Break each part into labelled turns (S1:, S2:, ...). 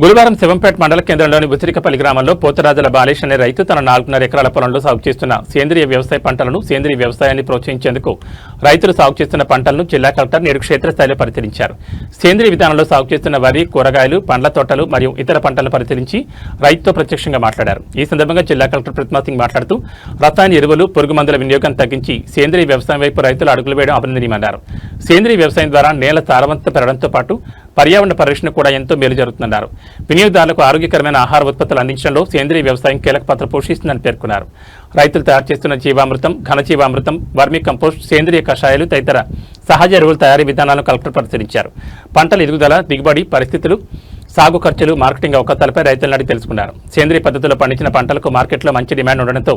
S1: గురువారం శివంపేట మండల కేంద్రంలోని ఉసిరికపల్లి గ్రామంలో పోతరాజుల బాలేష్ అనే రైతు తన 4.5 ఎకరాల పొలంలో సాగు చేస్తున్న సేంద్రియ వ్యవసాయ పంటలను సేంద్రియ వ్యవసాయాన్ని ప్రోత్సహించేందుకు రైతులు సాగు చేస్తున్న పంటలను జిల్లా కలెక్టర్ నేడు క్షేత్రస్థాయిలో పరిశీలించారు. సేంద్రియ విధానంలో సాగు చేస్తున్న వరి, కూరగాయలు, పండ్ల తోటలు మరియు ఇతర పంటలను పరిశీలించి రైతుతో ప్రత్యక్షంగా మాట్లాడారు. ఈ సందర్భంగా జిల్లా కలెక్టర్ ప్రతిమా సింగ్ మాట్లాడుతూ రసాయన ఎరువులు, పురుగు మందుల వినియోగం తగ్గించి సేంద్రియ వ్యవసాయం వైపు రైతులు అడుగులు వేయడం అభినందనీయమన్నారు. సేంద్రియ వ్యవసాయం ద్వారా నేల సారవంతత పెరగడంతో పాటు పర్యావరణ పరిరక్షణ కూడా ఎంతో మేలు జరుగుతుందన్నారు. వినియోగదారులకు ఆరోగ్యకరమైన ఆహార ఉత్పత్తులు అందించడంలో సేంద్రియ వ్యవసాయం కీలక పాత్ర పోషిస్తుందని పేర్కొన్నారు. రైతులు తయారు చేస్తున్న జీవామృతం, ఘనజీవామృతం, వర్మీ కంపోస్ట్, సేంద్రియ కషాయాలు తదితర సహజ ఎరువుల తయారీ విధానాలను కలెక్టర్ పరిశీలించారు. పంటల ఎదుగుదల, దిగుబడి పరిస్థితులు, సాగు ఖర్చులు, మార్కెటింగ్ అవకాశాలపై రైతులను అడిగి తెలుసుకున్నారు. సేంద్రియ పద్ధతిలో పండించిన పంటలకు మార్కెట్లో మంచి డిమాండ్ ఉండడంతో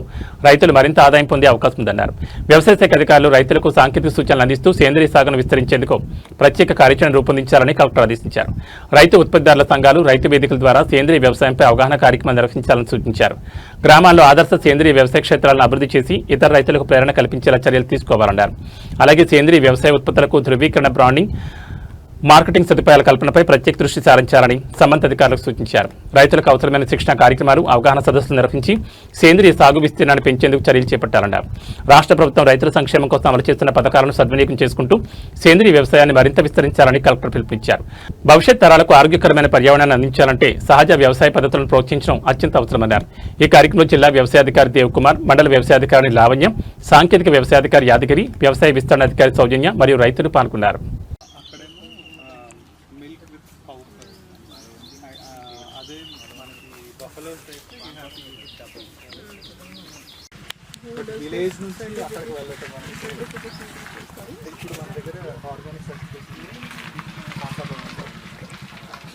S1: రైతులు మరింత ఆదాయం పొందే అవకాశం ఉందన్నారు. వ్యవసాయ శాఖ అధికారులు రైతులకు సాంకేతిక సూచనలు అందిస్తూ సేంద్రియ సాగును విస్తరించేందుకు ప్రత్యేక కార్యాచరణ రూపొందించాలని కలెక్టర్ ఆదేశించారు. రైతు ఉత్పత్తిదారుల సంఘాలు, రైతు వేదికల ద్వారా సేంద్రియ వ్యవసాయంపై అవగాహన కార్యక్రమం నిర్వహించాలని సూచించారు. గ్రామాల్లో ఆదర్శ సేంద్రియ వ్యవసాయ క్షేత్రాలను అభివృద్ధి చేసి ఇతర రైతులకు ప్రేరణ కల్పించేలా చర్యలు తీసుకోవాలన్నారు. అలాగే సేంద్రియ వ్యవసాయ ఉత్పత్తులకు ధృవీకరణ, బ్రాండింగ్, మార్కెటింగ్ సదుపాయాల కల్పనపై ప్రత్యేక దృష్టి సారించాలని సంబంధిత అధికారులకు సూచించారు. రైతులకు అవసరమైన శిక్షణ కార్యక్రమాలు, అవగాహన సదస్సులు నిర్వహించి సేంద్రియ సాగు విస్తీర్ణాన్ని పెంచేందుకు చర్యలు చేపట్టాలన్నారు. రాష్ట్ర ప్రభుత్వం రైతుల సంక్షేమం కోసం అమలు చేస్తున్న పథకాలను సద్వినియోగం చేసుకుంటూ సేంద్రియ వ్యవసాయాన్ని మరింత విస్తరించాలని కలెక్టర్ పిలుపునిచ్చారు. భవిష్యత్ తరాలకు ఆరోగ్యకరమైన పర్యావరణాన్ని అందించాలంటే సహజ వ్యవసాయ పద్ధతులను ప్రోత్సహించడం అత్యంత అవసరమన్నారు. ఈ కార్యక్రమంలో జిల్లా వ్యవసాయాధికారి దేవకుమార్, మండల వ్యవసాయాధికారి లావణ్యం, సాంకేతిక వ్యవసాయాధికారి యాదగిరి, వ్యవసాయ విస్తరణ అధికారి సౌజన్య మరియు రైతులు పాల్గొన్నారు.
S2: విలేజ్ నుంచి అక్కడికి వెళ్ళటం ఇప్పుడు మన దగ్గర ఆర్గానిక్ సర్టిఫికేషన్,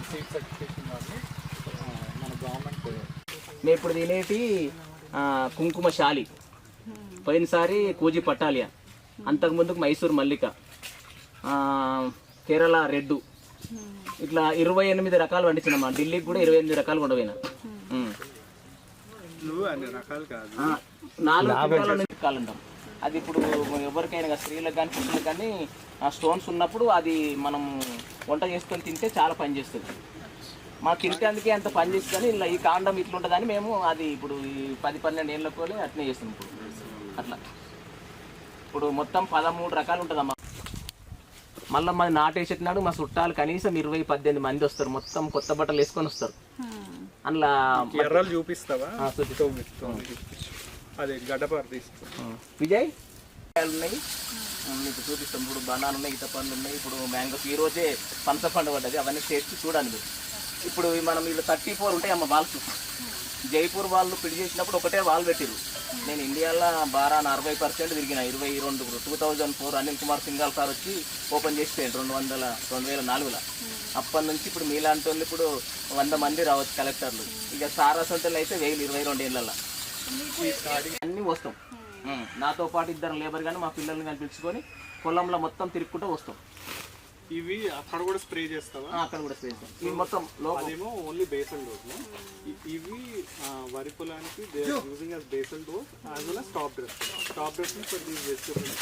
S2: సీడ్ సర్టిఫికేషన్ వాళ్ళు మన గవర్నమెంట్.
S3: మేము ఇప్పుడు తినేటి కుంకుమశాలి, పోయినసారి కూజి పట్టాలియా, అంతకుముందుకు మైసూర్ మల్లిక, కేరళ రెడ్డు, ఇట్లా 28 రకాలు పండించినమ్మా. ఢిల్లీకి కూడా 28 రకాలు ఉండవైనా. 4 రకాలు ఉంటాం. అది ఇప్పుడు ఎవరికైనా స్త్రీలకు కానీ పురుషులకు కానీ స్టోన్స్ ఉన్నప్పుడు అది మనం వంట చేసుకొని తింటే చాలా పని చేస్తుంది. మనం తింటే అంత పని చేస్తుంది. కానీ ఇలా ఈ కాండం ఇట్లా ఉంటుందని మేము అది ఇప్పుడు ఈ 10-12 ఏళ్ళకు అట్నే చేస్తాం. ఇప్పుడు అట్లా ఇప్పుడు మొత్తం 13 రకాలు ఉంటుందమ్మా. మళ్ళీ మాది నాటేసేటినాడు మా చుట్టాలు కనీసం 20-18 మంది వస్తారు. మొత్తం కొత్త బట్టలు వేసుకొని వస్తారు. అందులో
S2: ఎర్రలు చూపిస్తావా? అదే గడ్డపార
S3: విజయ్ ఉన్నాయి, మీకు చూపిస్తాం. ఇప్పుడు బనాలు ఉన్నాయి, ఈత పండ్లు ఉన్నాయి. ఇప్పుడు మ్యాంగోస్ ఈ రోజే పనస పండు పడ్డది, అవన్నీ టేస్ట్ చూడండి. ఇప్పుడు మనం వీళ్ళు 34 ఉంటాయి అమ్మ వాల్స్. జైపూర్ వాళ్ళు పిడి చేసినప్పుడు ఒకటే వాల్ పెట్టిరు. నేను ఇండియాలో 40% తిరిగిన. 2004 అనిల్ కుమార్ సింఘాల్ సార్ వచ్చి ఓపెన్ చేసిపోయాడు 2004లో. అప్పటి నుంచి ఇప్పుడు మీలాంటి వాళ్ళు ఇప్పుడు 100 మంది రావచ్చు కలెక్టర్లు. ఇక సారా సొంతలు అయితే 1022 ఏళ్ళలో అన్నీ వస్తాం. నాతో పాటు 2 లేబర్ కానీ మా పిల్లల్ని కానీ పిలుచుకొని పొలంలో మొత్తం తిరుక్కుంటూ వస్తాం.
S2: ఇవి అక్కడ కూడా స్ప్రే చేస్తావా?
S3: అక్కడ కూడా స్ప్రే చేస్తాం. ఇవి మొత్తం
S2: అదేమో ఓన్లీ బేసల్ డోస్. ఇవి వరి పొలానికి they are using as basal dose as well as top dress. Top dress for these vegetables.